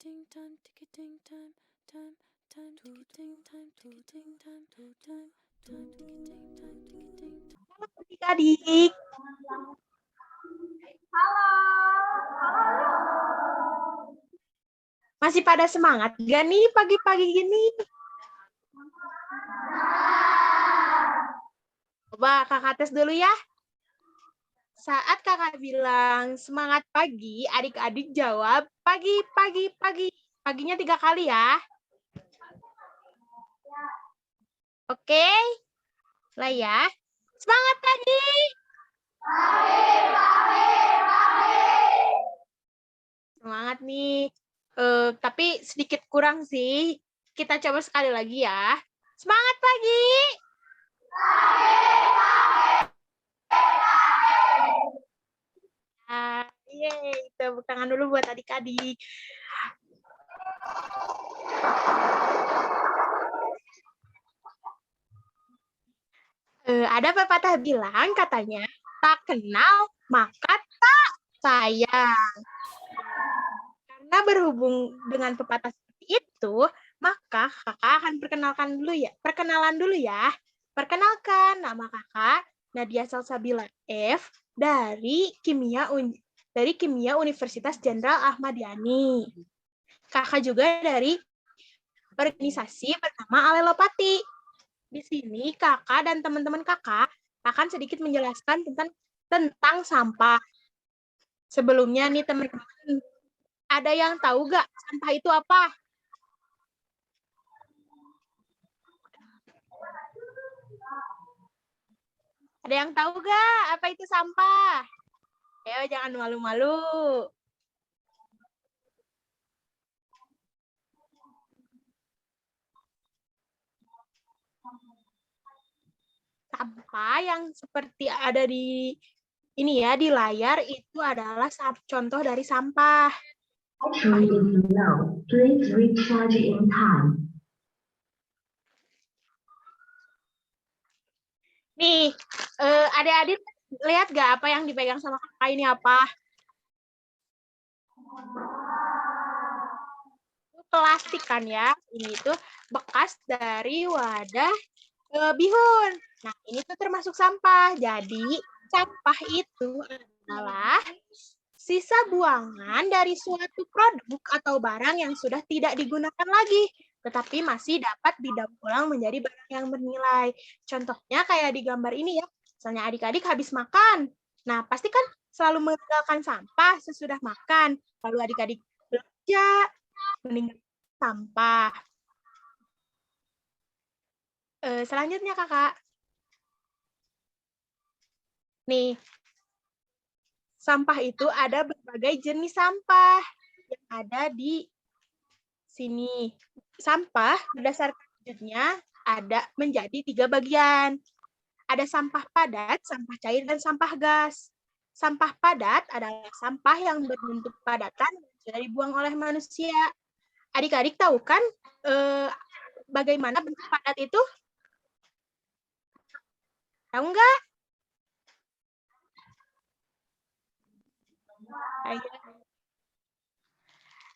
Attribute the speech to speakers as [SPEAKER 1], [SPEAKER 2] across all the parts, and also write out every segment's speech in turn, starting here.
[SPEAKER 1] ticketing time, ticketing time, time, time, ticketing time, ticketing time, time, time, ticketing time, ticketing time.
[SPEAKER 2] Halo adik-adik. Masih pada semangat gak nih pagi-pagi gini? Coba kakak tes dulu ya. Saat kakak bilang semangat pagi, adik-adik jawab pagi, pagi, pagi. Paginya 3 kali ya. Oke? Lah ya. Semangat pagi. Semangat nih. Tapi sedikit kurang sih. Kita coba sekali lagi ya. Semangat pagi. Yeay, tepuk tangan dulu buat adik-adik. Ada pepatah bilang katanya, tak kenal maka tak sayang. Karena berhubung dengan pepatah seperti itu, maka kakak akan perkenalan dulu ya. Perkenalkan, nama kakak Nadia Salsabila F dari Kimia Universitas Jenderal Ahmad Yani. Kakak juga dari organisasi bernama Alelopati. Di sini kakak dan teman-teman kakak akan sedikit menjelaskan tentang sampah. Sebelumnya nih teman-teman, ada yang tahu gak sampah itu apa? Ada yang tahu gak apa itu sampah? Ayo jangan malu-malu. Sampah yang seperti ada di ini ya, di layar itu adalah contoh dari sampah.
[SPEAKER 3] Battery is low. Please recharge in time.
[SPEAKER 2] Nih, adik-adik lihat gak apa yang dipegang sama kakak ini apa? Plastik kan ya. Ini tuh bekas dari wadah bihun. Nah, ini tuh termasuk sampah. Jadi, sampah itu adalah sisa buangan dari suatu produk atau barang yang sudah tidak digunakan lagi, tetapi masih dapat didaur ulang menjadi barang yang bernilai. Contohnya kayak di gambar ini ya. Misalnya adik-adik habis makan. Nah, pasti kan selalu meninggalkan sampah sesudah makan. Lalu adik-adik belanja, meninggalkan sampah. Selanjutnya kakak. Nih, sampah itu ada berbagai jenis sampah yang ada di sini. Sampah berdasarkan wujudnya ada menjadi 3 bagian. Ada sampah padat, sampah cair, dan sampah gas. Sampah padat adalah sampah yang berbentuk padatan yang sudah dibuang oleh manusia. Adik-adik tahu kan bagaimana bentuk padat itu? Tahu nggak?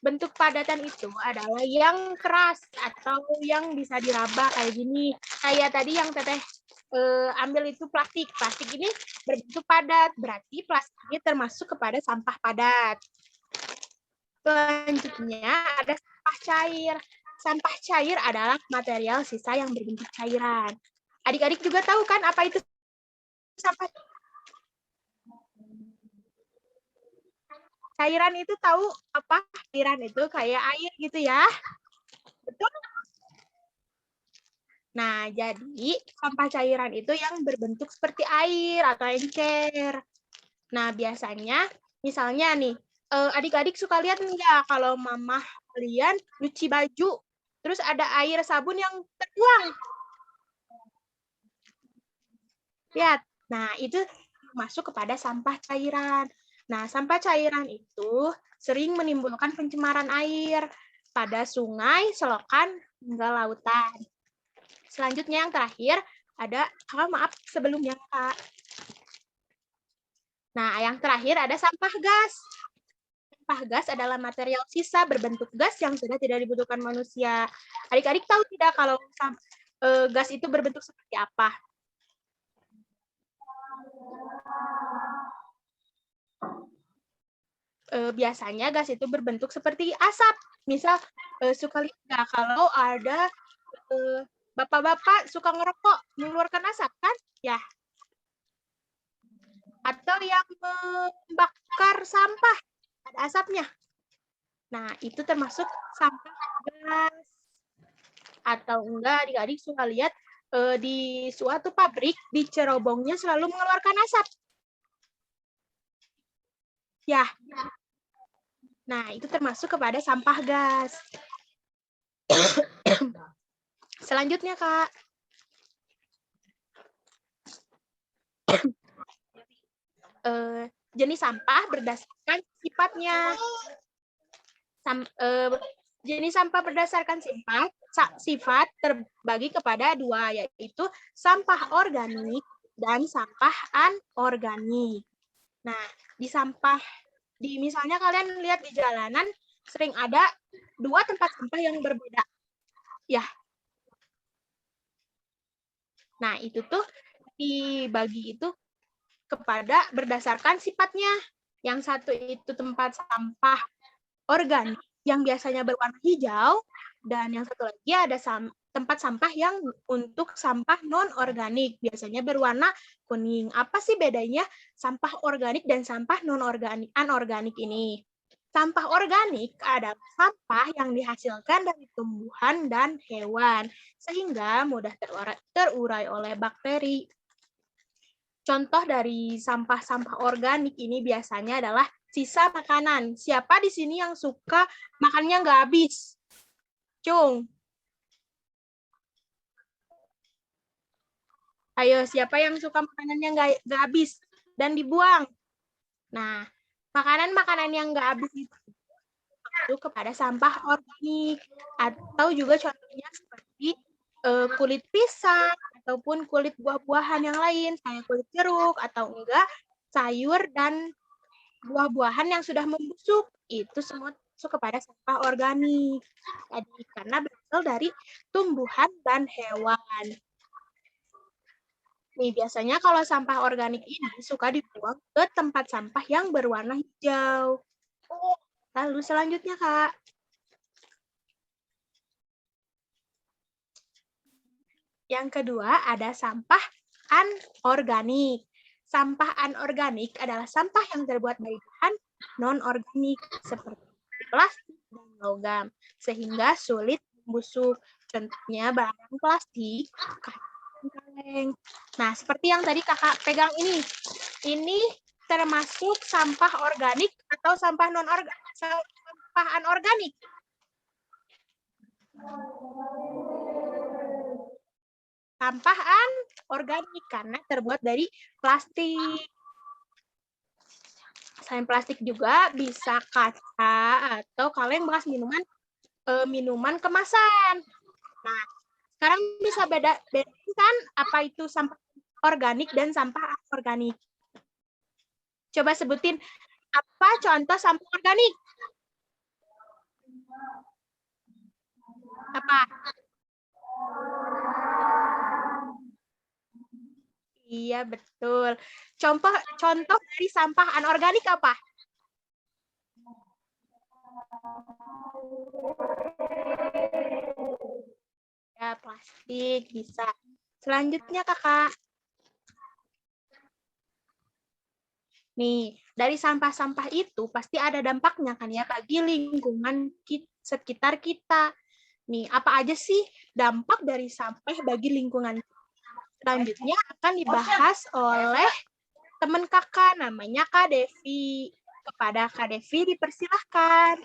[SPEAKER 2] Bentuk padatan itu adalah yang keras atau yang bisa diraba kayak gini. Kayak tadi yang teteh ambil itu plastik. Plastik ini berbentuk padat, berarti plastik ini termasuk kepada sampah padat. Selanjutnya ada sampah cair. Sampah cair adalah material sisa yang berbentuk cairan. Adik-adik juga tahu kan apa itu sampah cairan itu tahu apa? Cairan itu kayak air gitu ya. Betul? Nah, jadi sampah cairan itu yang berbentuk seperti air atau encer. Nah, biasanya misalnya nih, adik-adik suka lihat nggak kalau mama kalian nyuci baju, terus ada air sabun yang terbuang. Lihat, nah itu masuk kepada sampah cairan. Nah, sampah cairan itu sering menimbulkan pencemaran air pada sungai, selokan, hingga lautan. Selanjutnya yang terakhir ada, maaf sebelumnya Kak. Nah, yang terakhir ada sampah gas. sampah gas adalah material sisa berbentuk gas yang sudah tidak dibutuhkan manusia. Adik-adik tahu tidak kalau gas itu berbentuk seperti apa? Biasanya gas itu berbentuk seperti asap. Misal suka lihat nggak kalau ada bapak-bapak suka ngerokok mengeluarkan asap kan? Ya. Atau yang membakar sampah ada asapnya. Nah, itu termasuk sampah gas. Atau enggak adik-adik suka lihat di suatu pabrik di cerobongnya selalu mengeluarkan asap. Ya. Nah, itu termasuk kepada sampah gas. Selanjutnya, Kak. Jenis sampah berdasarkan sifatnya. Jenis sampah berdasarkan sifat terbagi kepada dua, yaitu sampah organik dan sampah anorganik. Nah, misalnya kalian lihat di jalanan sering ada dua tempat sampah yang berbeda. Ya. Nah, itu tuh dibagi itu kepada berdasarkan sifatnya. Yang satu itu tempat sampah organik yang biasanya berwarna hijau, dan yang satu lagi ada tempat sampah yang untuk sampah non-organik, biasanya berwarna kuning. Apa sih bedanya sampah organik dan sampah anorganik ini? Sampah organik adalah sampah yang dihasilkan dari tumbuhan dan hewan, sehingga mudah terurai oleh bakteri. Contoh dari sampah-sampah organik ini biasanya adalah sisa makanan. Siapa di sini yang suka makannya nggak habis? Cung. Ayo, siapa yang suka makanannya nggak habis dan dibuang? Nah, makanan-makanan yang nggak habis itu kepada sampah organik. Atau juga contohnya seperti kulit pisang, ataupun kulit buah-buahan yang lain, kayak kulit jeruk, atau enggak sayur dan buah-buahan yang sudah membusuk. Itu semua masuk kepada sampah organik. Jadi, karena berasal dari tumbuhan dan hewan. Nih, biasanya kalau sampah organik ini suka dibuang ke tempat sampah yang berwarna hijau. Lalu selanjutnya, Kak. Yang kedua ada sampah anorganik. Sampah anorganik adalah sampah yang terbuat dari bahan non-organik seperti plastik dan logam, sehingga sulit membusuk. Contohnya barang plastik, kaleng. Nah, seperti yang tadi kakak pegang ini termasuk sampah organik atau sampah sampah anorganik? Sampah anorganik karena terbuat dari plastik. Selain plastik juga bisa kaca atau kaleng bekas minuman kemasan. Nah, sekarang bisa bedakan apa itu sampah organik dan sampah anorganik. Coba sebutin apa contoh sampah organik? Apa? Iya, betul. Contoh dari sampah anorganik apa? Ya, plastik bisa. Selanjutnya, Kakak. Nih, dari sampah-sampah itu pasti ada dampaknya kan ya bagi lingkungan sekitar kita. Nih, apa aja sih dampak dari sampah bagi lingkungan? Selanjutnya akan dibahas oleh teman kakak, namanya Kak Devi. Kepada Kak Devi dipersilahkan.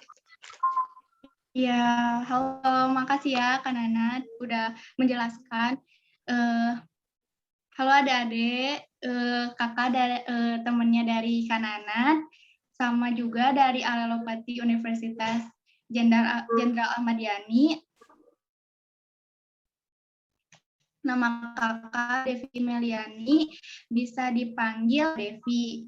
[SPEAKER 4] Ya, halo, makasih ya Kak Nanat udah menjelaskan. Halo adik-adik, kakak dari temannya dari Kak Nanat, sama juga dari Alelopati Universitas Jenderal Ahmad Yani. Nama kakak Devi Meliani, bisa dipanggil Devi.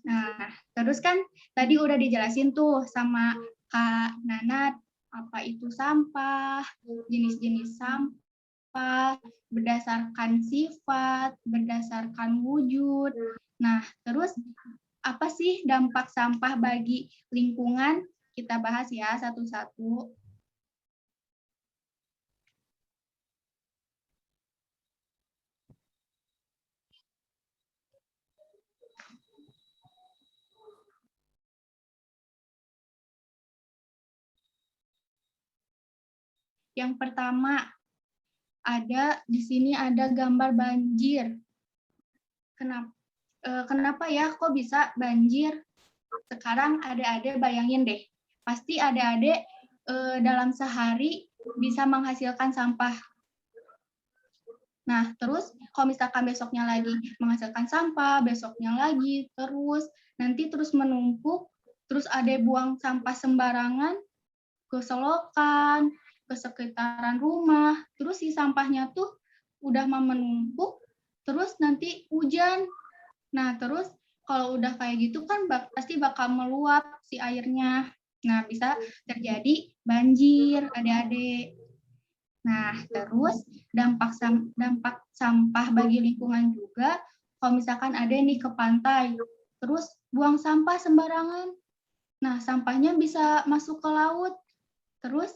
[SPEAKER 4] Nah, terus kan tadi udah dijelasin tuh sama Kak Nanat, apa itu sampah, jenis-jenis sampah, berdasarkan sifat, berdasarkan wujud. Nah, terus apa sih dampak sampah bagi lingkungan? Kita bahas ya satu-satu. Yang pertama, di sini ada gambar banjir. Kenapa ya kok bisa banjir? Sekarang adik-adik bayangin deh, pasti adik-adik dalam sehari bisa menghasilkan sampah. Nah, terus kalau misalkan besoknya lagi menghasilkan sampah, besoknya lagi, nanti terus menumpuk, terus ada buang sampah sembarangan ke selokan, ke sekitaran rumah, terus si sampahnya tuh udah menumpuk, terus nanti hujan. Nah, terus kalau udah kayak gitu kan pasti bakal meluap si airnya. Nah, bisa terjadi banjir, adik-adik. Nah, terus dampak sampah bagi lingkungan juga, kalau misalkan ada nih ke pantai, terus buang sampah sembarangan. Nah, sampahnya bisa masuk ke laut, terus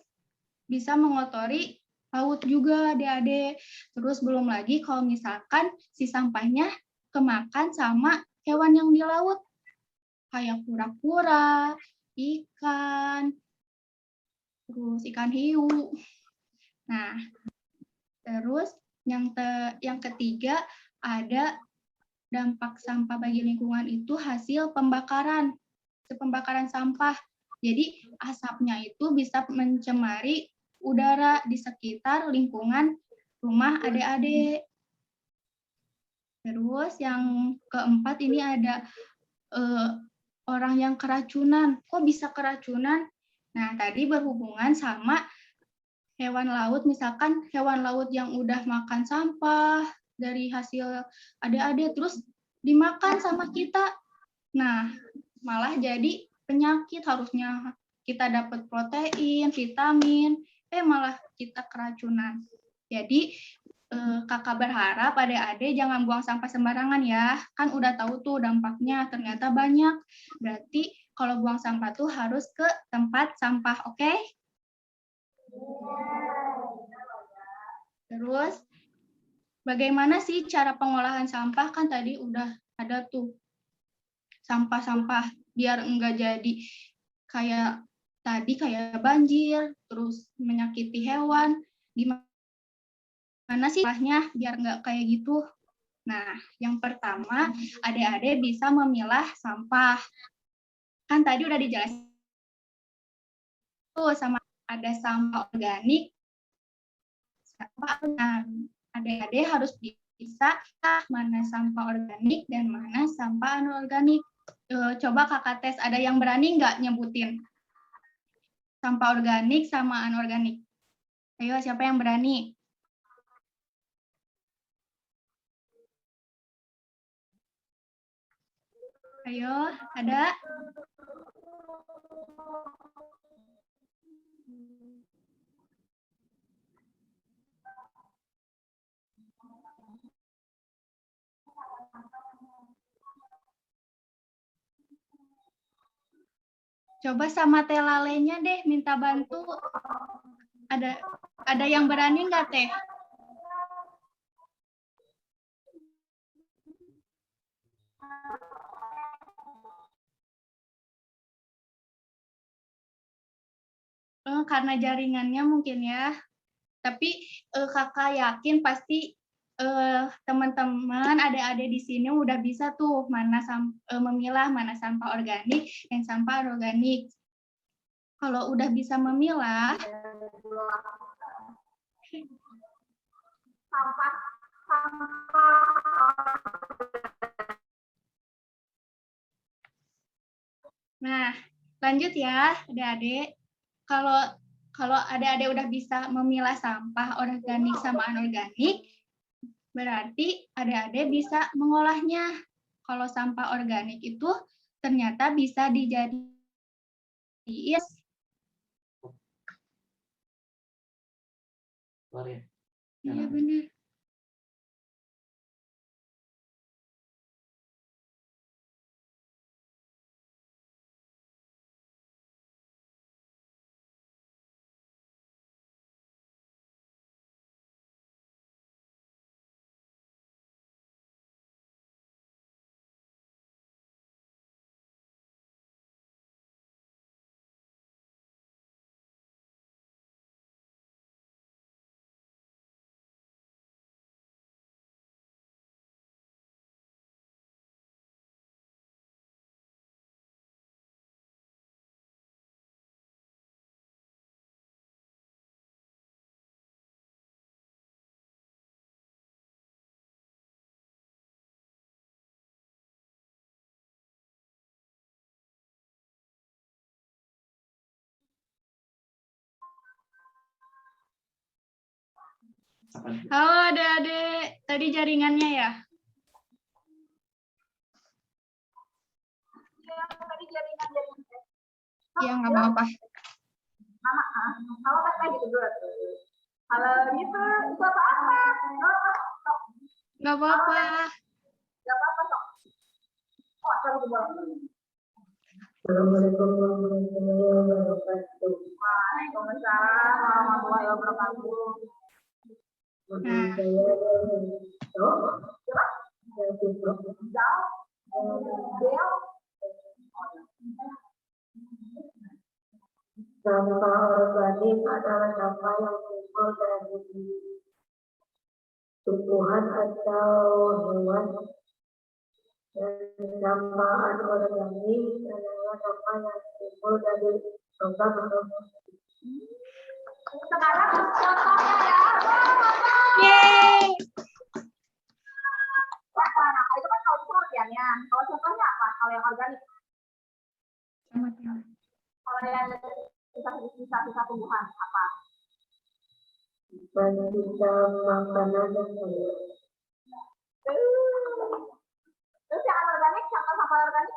[SPEAKER 4] bisa mengotori laut juga, adik-adik. Terus belum lagi kalau misalkan si sampahnya kemakan sama hewan yang di laut, kayak kura-kura, ikan, terus ikan hiu. Nah, terus yang ketiga ada dampak sampah bagi lingkungan itu hasil pembakaran sampah. Jadi asapnya itu bisa mencemari udara di sekitar lingkungan rumah adik-adik. Terus yang keempat ini ada orang yang keracunan. Kok bisa keracunan? Nah, tadi berhubungan sama hewan laut, misalkan hewan laut yang udah makan sampah dari hasil adik-adik, terus dimakan sama kita. Nah, malah jadi penyakit, harusnya kita dapat protein, vitamin, malah kita keracunan. Jadi kakak berharap adik-adik jangan buang sampah sembarangan ya. Kan udah tahu tuh dampaknya, ternyata banyak. Berarti kalau buang sampah tuh harus ke tempat sampah, oke? Terus bagaimana sih cara pengolahan sampah? Kan tadi udah ada tuh sampah-sampah biar enggak jadi kayak tadi kayak banjir, terus menyakiti hewan. Gimana sih caranya biar enggak kayak gitu? Nah, yang pertama, adik-adik bisa memilah sampah. Kan tadi udah dijelasin tuh sama ada sampah organik. Nah, adik-adik harus bisa mana sampah organik dan mana sampah anorganik. Coba kakak tes, ada yang berani nggak nyebutin sampah organik sama anorganik? Ayo, siapa yang berani? Ayo, ada? Coba sama Teh Lalenya deh, minta bantu. Ada yang berani nggak, Teh? Karena jaringannya mungkin ya. Tapi kakak yakin pasti teman-teman, adik-adik di sini udah bisa tuh memilah mana sampah organik dan sampah anorganik. Kalau udah bisa memilah, nah lanjut ya adik-adik. Kalau adik-adik udah bisa memilah sampah organik sama anorganik, berarti adik-adik bisa mengolahnya. Kalau sampah organik itu ternyata bisa dijadiin.
[SPEAKER 5] Keluar ya.
[SPEAKER 4] Iya benar. Halo adik-adik, tadi jaringannya ya? Iya, nggak apa-apa.
[SPEAKER 6] Halo Kak, gitu dulu. Halo gitu, itu apa-apa?
[SPEAKER 4] Nggak apa-apa.
[SPEAKER 6] Gak apa-apa kok. Oh, sorry boleh.
[SPEAKER 3] Assalamualaikum warahmatullahi wabarakatuh.
[SPEAKER 6] Waalaikumsalam warahmatullahi wabarakatuh.
[SPEAKER 4] Nah,
[SPEAKER 3] sampah organik adalah sampah yang timbul dari tumbuhan atau hewan, dan sampah anorganik adalah sampah yang timbul dari logam atau
[SPEAKER 6] Sekarang contohnya ya.
[SPEAKER 2] Yeay.
[SPEAKER 6] Apa? Nah, itu kan kalau pengertiannya. Kalau contohnya apa? Kalau yang organik. Kalau yang sisa-sisa tumbuhan apa?
[SPEAKER 3] sisa makanan dan sayur.
[SPEAKER 6] Terus yang anorganik, sampah-sampah organik?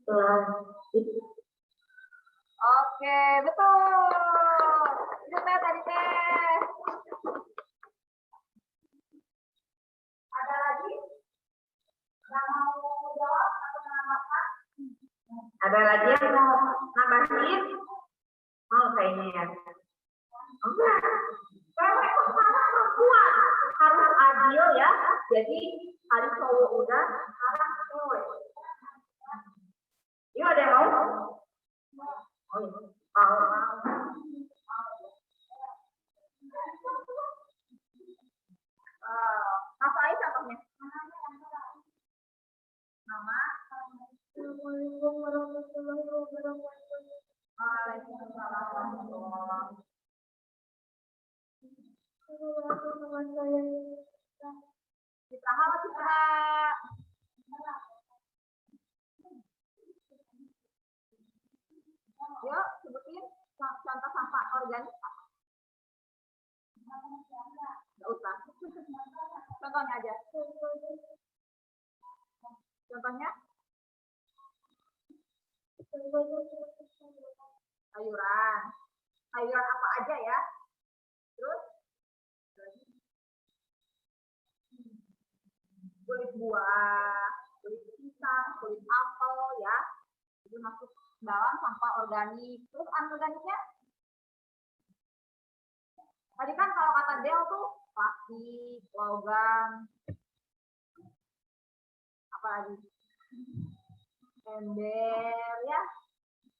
[SPEAKER 3] Plastik.
[SPEAKER 6] Oke, betul. Itu teh tadi teh. Ada lagi yang mau jawab atau menambahkan?
[SPEAKER 3] Ada lagi yang mau nambahin? Oh, kayaknya ya. Oh, enggak.
[SPEAKER 6] Cewek kok sama perempuan harus adil ya. Jadi kali cowok udah, sekarang cewek. Yuk ada yang mau? Oh iya. Mau. Apa aja contohnya? Nama.
[SPEAKER 3] Assalamualaikum warahmatullahi wabarakatuh.
[SPEAKER 6] Waalaikumsalam warahmatullahi
[SPEAKER 3] Teman saya
[SPEAKER 6] Citra, halo Citra. Yuk, sebutin contoh sampah organik apa? Nggak usah. Contohnya aja. Contohnya? Sayuran. Sayuran apa aja ya? Terus? Kulit buah, kulit pisang, kulit apel ya. Itu masuk dalam sampah organik. Terus anorganiknya? Tadi kan kalau kata Del tuh plastik, logam, apa lagi? Ember ya,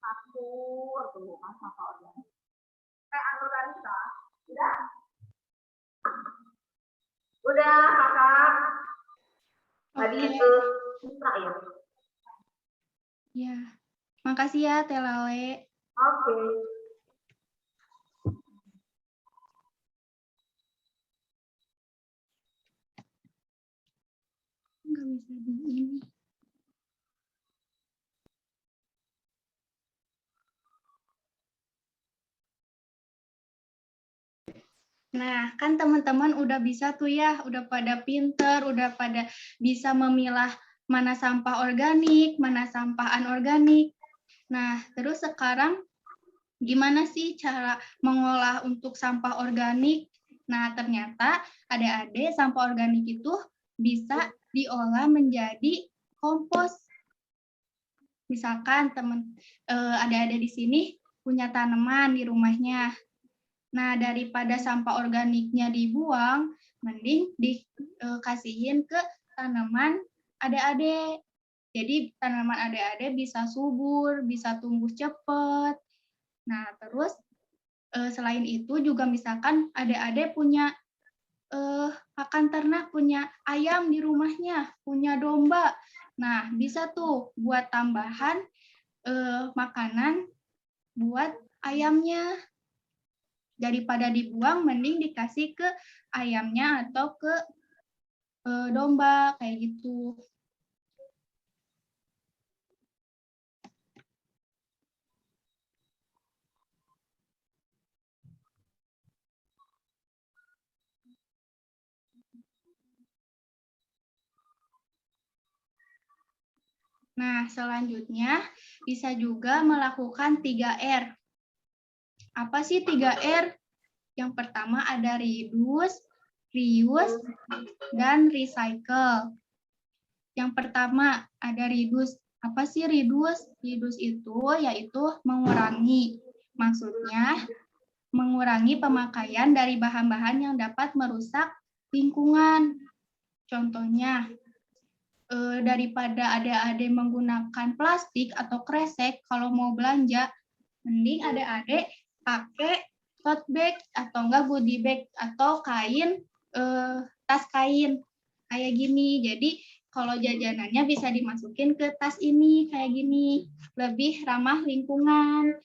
[SPEAKER 6] kasur, tuh kan sampah organik. Anorganik kah? Udah? Udah, kakak. Tadi itu Citra ya.
[SPEAKER 4] ya. Makasih ya, Teh Lale.
[SPEAKER 6] Oke.
[SPEAKER 4] Nggak bisa di ini. Nah, kan teman-teman udah bisa tuh ya, udah pada pinter, udah pada bisa memilah mana sampah organik, mana sampah anorganik. Nah, terus sekarang gimana sih cara mengolah untuk sampah organik? Nah, ternyata adik-adik sampah organik itu bisa diolah menjadi kompos. Misalkan adik-adik di sini punya tanaman di rumahnya. Nah, daripada sampah organiknya dibuang, mending dikasihin ke tanaman adik-adik. Jadi tanaman adik-adik bisa subur, bisa tumbuh cepat. Nah, terus selain itu juga misalkan adik-adik punya pakan ternak, punya ayam di rumahnya, punya domba. Nah, bisa tuh buat tambahan makanan buat ayamnya. Daripada dibuang, mending dikasih ke ayamnya atau ke domba, kayak gitu. Nah, selanjutnya bisa juga melakukan 3R. Apa sih 3R? Yang pertama ada reduce, reuse, dan recycle. Yang pertama ada reduce. Apa sih reduce? Reduce itu yaitu mengurangi. Maksudnya mengurangi pemakaian dari bahan-bahan yang dapat merusak lingkungan. Contohnya, daripada adik-adik menggunakan plastik atau kresek kalau mau belanja, mending adik-adik pakai tote bag atau enggak goodie bag atau kain, tas kain kayak gini. Jadi kalau jajanannya bisa dimasukin ke tas ini kayak gini, lebih ramah lingkungan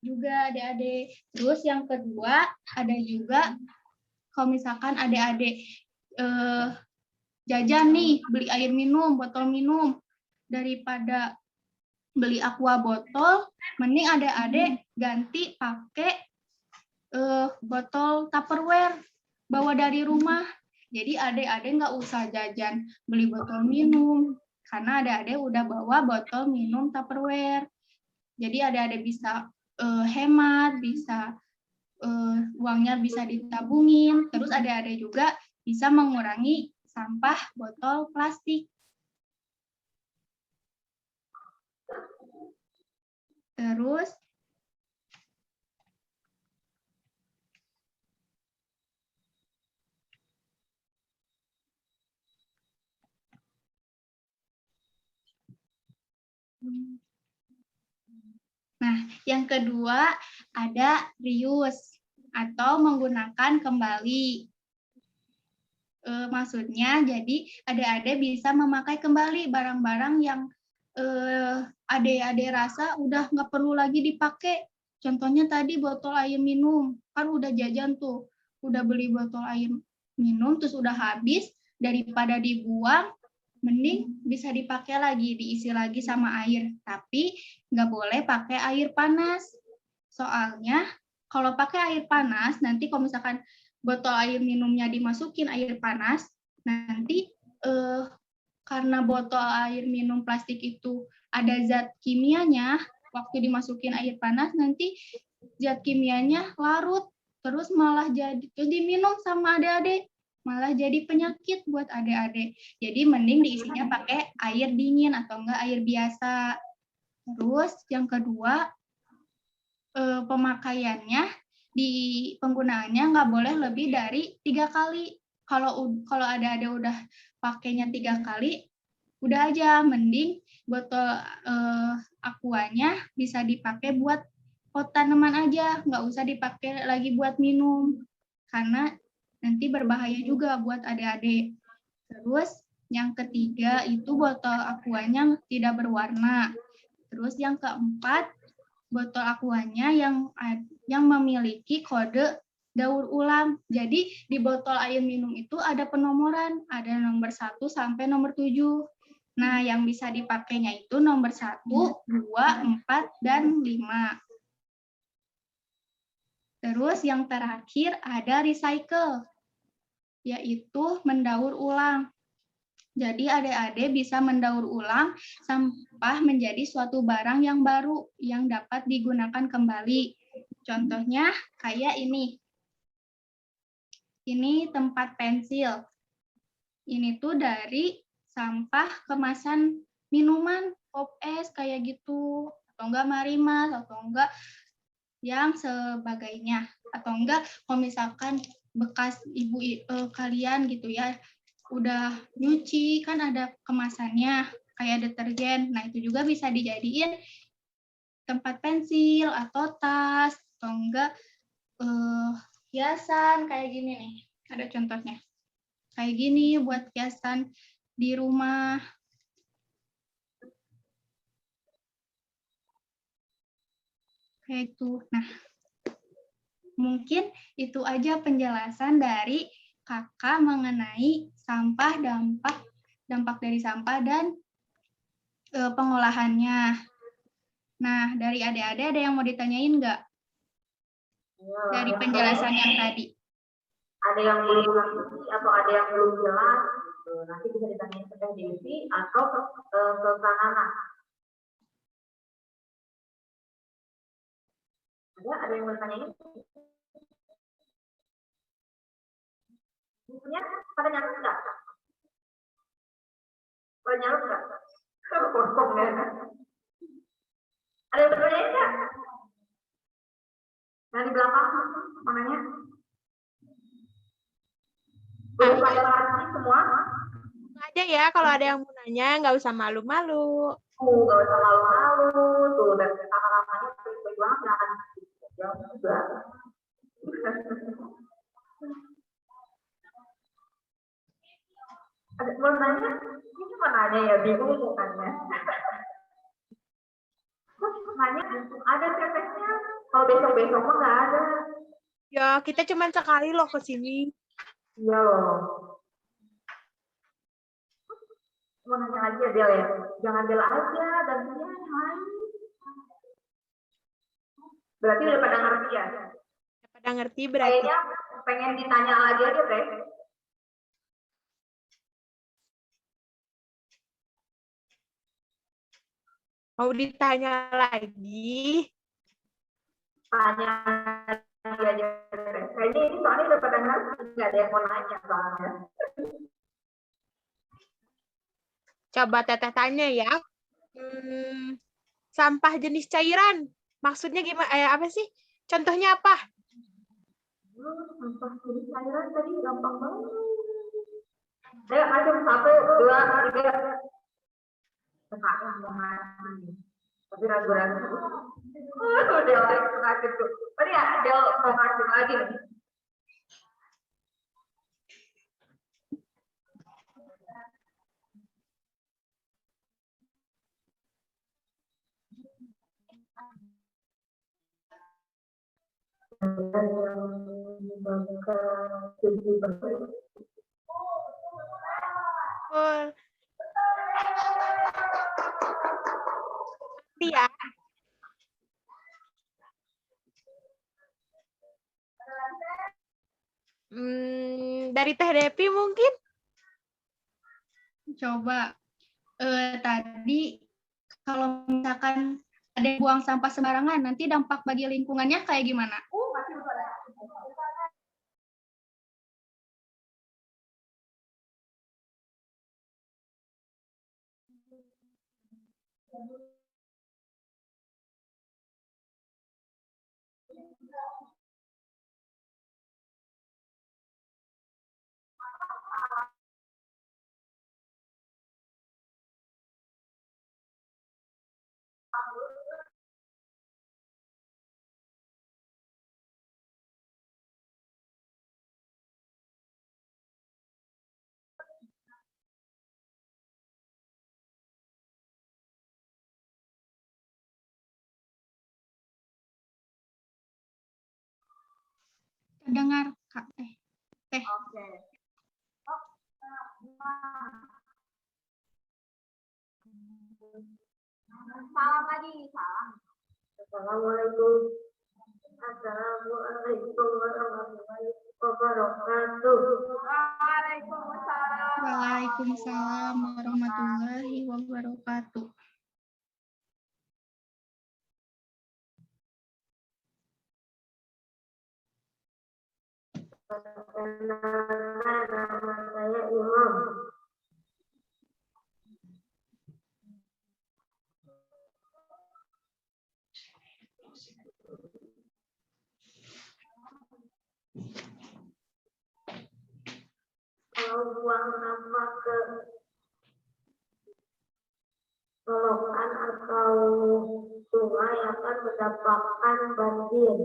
[SPEAKER 4] juga adik-adik. Terus yang kedua ada juga kalau misalkan adik-adik jajan nih, beli air minum, botol minum, daripada beli aqua botol, mending adik-adik ganti pakai botol Tupperware, bawa dari rumah. Jadi adik-adik nggak usah jajan beli botol minum, karena adik-adik udah bawa botol minum Tupperware. Jadi adik-adik bisa hemat, bisa uangnya bisa ditabungin, terus adik-adik juga bisa mengurangi sampah botol plastik. Terus nah, yang kedua ada reuse atau menggunakan kembali. Maksudnya jadi adik-adik bisa memakai kembali barang-barang yang adik-adik rasa udah nggak perlu lagi dipakai. Contohnya tadi botol air minum, kan udah jajan tuh, udah beli botol air minum terus udah habis, daripada dibuang, mending bisa dipakai lagi, diisi lagi sama air. Tapi nggak boleh pakai air panas. Soalnya kalau pakai air panas, nanti kalau misalkan botol air minumnya dimasukin air panas, nanti karena botol air minum plastik itu ada zat kimianya, waktu dimasukin air panas nanti zat kimianya larut, terus malah jadi terus diminum sama adik-adik, malah jadi penyakit buat adik-adik. Jadi mending diisinya pakai air dingin atau enggak air biasa. Terus yang kedua, pemakaiannya di penggunaannya nggak boleh lebih dari 3 kali. Kalau adik-adik udah pakainya 3 kali, udah aja, mending botol aquanya bisa dipakai buat pot tanaman aja, nggak usah dipakai lagi buat minum, karena nanti berbahaya juga buat adik-adik. Terus yang ketiga itu botol aquanya tidak berwarna. Terus yang keempat, botol aquanya yang memiliki kode daur ulang. Jadi di botol air minum itu ada penomoran, ada nomor 1 sampai nomor 7. Nah, yang bisa dipakainya itu nomor 1, 2, 4, dan 5. Terus yang terakhir ada recycle, yaitu mendaur ulang. Jadi adik-adik bisa mendaur ulang sampah menjadi suatu barang yang baru yang dapat digunakan kembali. Contohnya kayak ini. Ini tempat pensil. Ini tuh dari sampah kemasan minuman, pop es kayak gitu. Atau enggak Marimas, atau enggak yang sebagainya. Atau enggak kalau misalkan bekas ibu kalian gitu ya, udah nyuci kan ada kemasannya kayak deterjen. Nah, itu juga bisa dijadiin tempat pensil atau tas atau enggak hiasan kayak gini nih. Ada contohnya. Kayak gini buat hiasan di rumah. Kayak itu. Nah, mungkin itu aja penjelasan dari Kakak mengenai sampah, dampak dari sampah dan pengolahannya. Nah, dari adik-adik ada yang mau ditanyain nggak? Dari penjelasan yang tadi.
[SPEAKER 3] Ada yang belum ngerti atau ada yang belum jelas, gitu. Nanti bisa ditanyain ke Teh Devi atau ke Kak Nana. Ada yang mau ditanyain? Bukunya pada nyala nggak? Pada nyala nggak? Kosong ya. Ada yang bertanya nggak? Yang di belakang mananya? Belum pada ngerti semua?
[SPEAKER 2] Aja ya, kalau ada yang mau nanya, nggak usah malu-malu.
[SPEAKER 3] Nggak usah malu-malu. Tuh, dan kakak-kakaknya baik banget nggak akan jawab juga. Ada mau nanya? Ini cuma nanya ya, bingung bukannya. Nanya, ada CPS-nya. Kalau besok-besok mah nggak ada.
[SPEAKER 2] Ya, kita cuma sekali loh ke sini.
[SPEAKER 3] Iya loh. Mau nanya lagi ya, Del ya? Jangan Del aja, dan dia yang lain. Berarti udah pada ngerti ya?
[SPEAKER 2] Pada ngerti berarti.
[SPEAKER 3] Kayaknya pengen ditanya lagi aja, Teh.
[SPEAKER 2] Mau ditanya lagi?
[SPEAKER 3] Tanya lagi aja, Teh. Kayaknya ini soalnya udah pada ngerti, nggak ada yang mau nanya soalnya.
[SPEAKER 2] Coba Teteh tanya ya. Sampah jenis cairan. Maksudnya gimana? Apa sih? Contohnya apa?
[SPEAKER 3] Sampah jenis cairan tadi gampang banget. Ayo, ayo, 1, 2, 3. Kakaknya mau ngasih. Tapi ragu-ragu. Del lagi ngasih tuh. Tadi ya, Del mau ngasih lagi nih.
[SPEAKER 2] Ya. Dari Teh Devi mungkin?
[SPEAKER 4] Coba tadi kalau misalkan ada yang buang sampah sembarangan, nanti dampak bagi lingkungannya kayak gimana? Dengar Kak Teh.
[SPEAKER 3] Oke.
[SPEAKER 6] Salam lagi, salam.
[SPEAKER 3] Assalamualaikum. Assalamualaikum warahmatullahi wabarakatuh.
[SPEAKER 6] Waalaikumsalam.
[SPEAKER 4] Waalaikumsalam warahmatullahi wabarakatuh.
[SPEAKER 3] Nama saya Imam. Kalau buang nama ke selokan atau sungai akan mendapatkan banjir.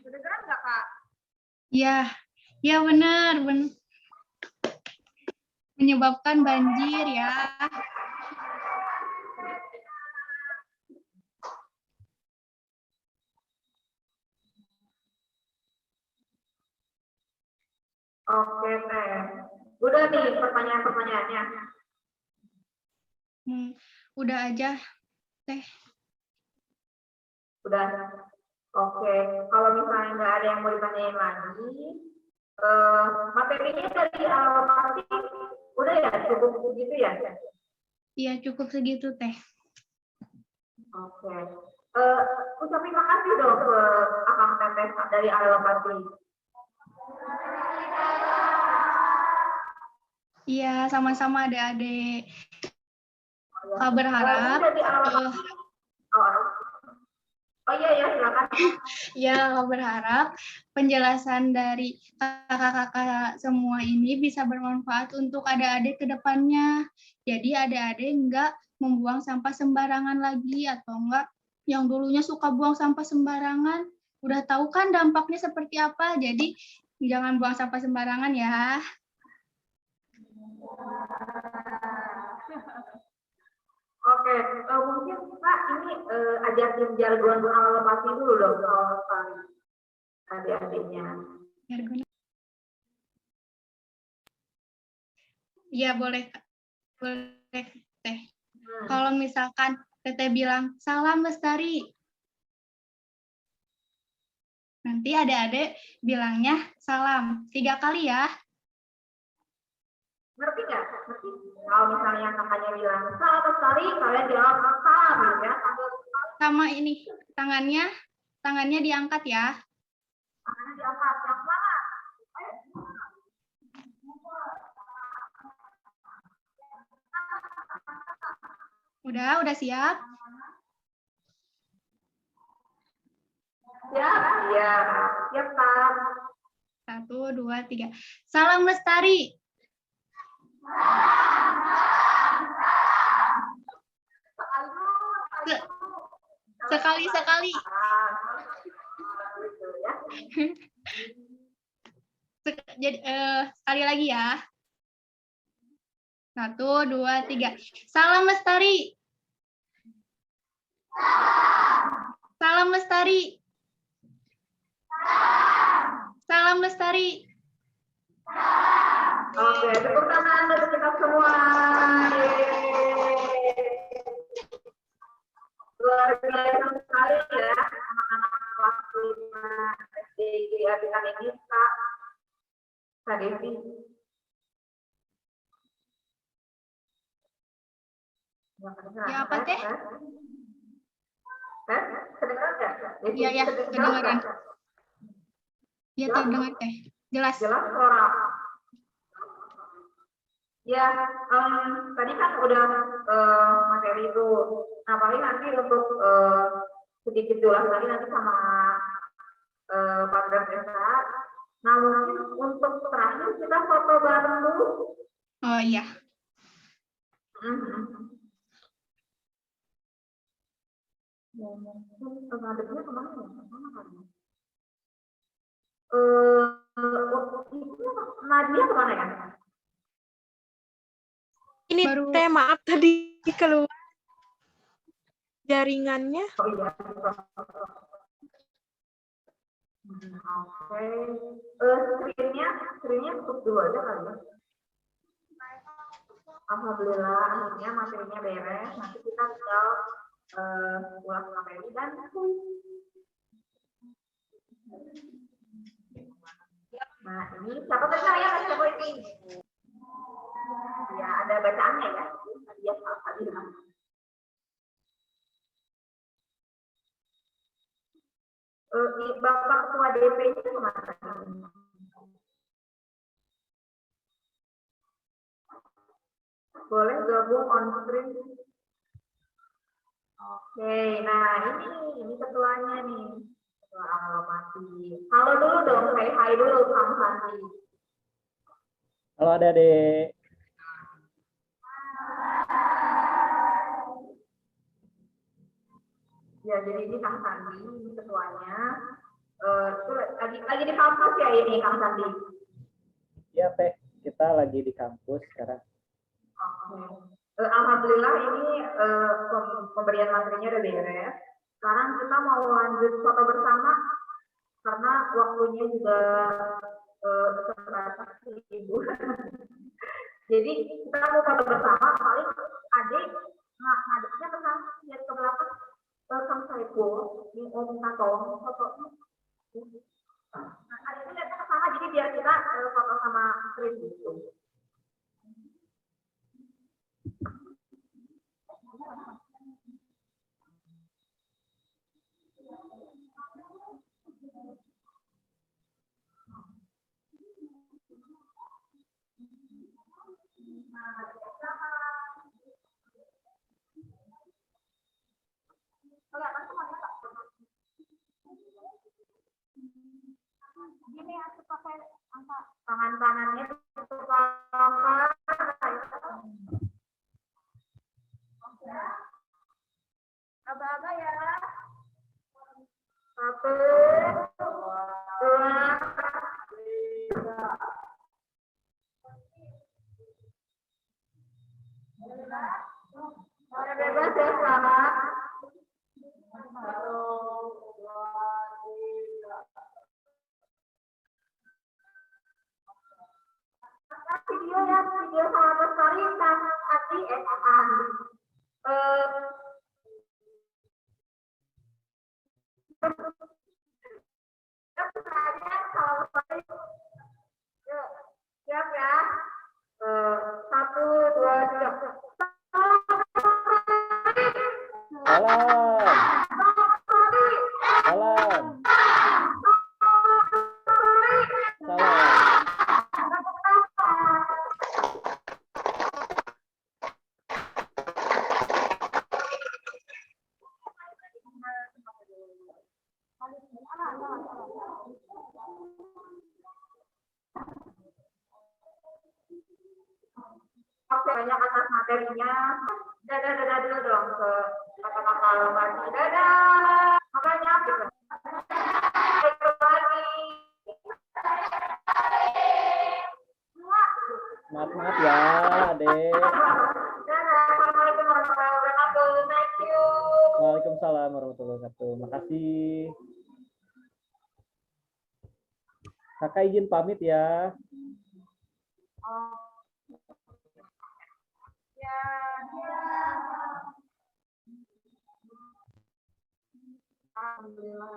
[SPEAKER 6] Kedengeran nggak Kak?
[SPEAKER 4] Ya, ya benar. Menyebabkan banjir ya.
[SPEAKER 3] Oke, Teh. Udah nih pertanyaan-pertanyaannya.
[SPEAKER 4] Udah aja, Teh.
[SPEAKER 3] Udah. Oke, kalau misalnya nggak ada yang mau ditanyain lagi, materinya dari awal pasti udah ya cukup begitu ya?
[SPEAKER 4] Iya, cukup segitu, Teh.
[SPEAKER 3] Oke. Ucapin makasih dong ke Akang Teteh dari awal pasti.
[SPEAKER 4] Iya, sama-sama adik-adik. Kak berharap
[SPEAKER 3] Oh iya ya, silakan.
[SPEAKER 4] ya, Kak berharap penjelasan dari kakak-kakak semua ini bisa bermanfaat untuk adik-adik ke depannya. Jadi adik-adik enggak membuang sampah sembarangan lagi atau enggak yang dulunya suka buang sampah sembarangan. Udah tahu kan dampaknya seperti apa? Jadi jangan buang sampah sembarangan ya.
[SPEAKER 3] Oke, mungkin Kak ini ajakin jargon ala pasti dulu dong soal adik-adiknya.
[SPEAKER 4] Jargon. Iya boleh, boleh Teh. Kalau misalkan Teteh bilang salam lestari, nanti adik-adik bilangnya salam 3 kali ya.
[SPEAKER 3] Ngerti nggak? Ngerti? Kalau misalnya kakaknya bilang salam lestari, kalian jawab salam ya.
[SPEAKER 4] Sama ini tangannya diangkat ya.
[SPEAKER 3] Tangannya diangkat, yang mana?
[SPEAKER 4] Udah siap?
[SPEAKER 3] Siap, iya. Siap, Kak.
[SPEAKER 4] 1, 2, 3. Salam lestari. Sekali. Jadi sekali lagi ya. 1, 2, 3. Salam lestari. Salam lestari. Salam lestari.
[SPEAKER 3] Oke, tepuk tangan untuk kita semua. Luar biasa sekali ya anak-anak kelas 5 SD Adikan ini Kak Devi.
[SPEAKER 4] Ya apa Teh?
[SPEAKER 3] Kedengeran nggak?
[SPEAKER 4] Iya, kedengeran. Iya, terdengar Teh. Jelas.
[SPEAKER 3] Jelas orang. Ya, tadi kan udah materi itu. Nah, paling nanti untuk sedikit jelas lagi nanti sama Pak Desa. Nah, mungkin untuk terakhir kita foto bareng dulu.
[SPEAKER 4] Oh iya.
[SPEAKER 3] Ngadepnya kemana ya? Nadia kemana ya?
[SPEAKER 2] Ini Teh, maaf tadi keluar jaringannya.
[SPEAKER 3] Oh iya. Oke. Screen-nya tutup dulu aja kali ya. Alhamdulillah akhirnya materinya beres. Nanti kita tinggal ulas materi dan Nah, ini siapa percaya kan siapa ini? Ya, ada bacaannya ya. Dia tadi dengan Bapak Ketua DP-nya kemana? Boleh gabung on screen. Oke, nah ini ketuanya nih. Ketua Alomati. Halo dulu dong, say hi dulu Kang Santi.
[SPEAKER 5] Halo adik-adik.
[SPEAKER 3] Ya, jadi ini Kang Sandi, ini ketuanya. Itu lagi di kampus ya ini Kang Sandi?
[SPEAKER 5] Iya Teh, kita lagi di kampus sekarang.
[SPEAKER 3] Oke. Alhamdulillah ini pemberian materinya udah beres. Sekarang kita mau lanjut foto bersama karena waktunya juga terbatas Ibu. Jadi kita mau foto bersama, paling adik ngadepnya ke sana, lihat ke belakang. Kang Saiful, ini minta tolong fotonya. Nah, adiknya lihatnya ke sana, jadi biar kita foto sama screen gitu. Gini aku pakai tangan kanannya tutup langkah. Aba-aba ya. 1, 2, 3. Bebas ya selamat. 1, 2, 3. Video ya, video sama story sama tadi siap ya. 1, 2, 3.
[SPEAKER 5] Salam. Salam. Salam.
[SPEAKER 3] Oke, banyak atas materinya. Dadah dulu dong ke kakak-kakak Alomati. Dadah. Makanya gitu.
[SPEAKER 5] Maaf ya adek.
[SPEAKER 3] Assalamualaikum warahmatullahi wabarakatuh. Thank you.
[SPEAKER 5] Waalaikumsalam warahmatullahi wabarakatuh. Makasih. Kakak izin pamit ya.
[SPEAKER 3] Alhamdulillah.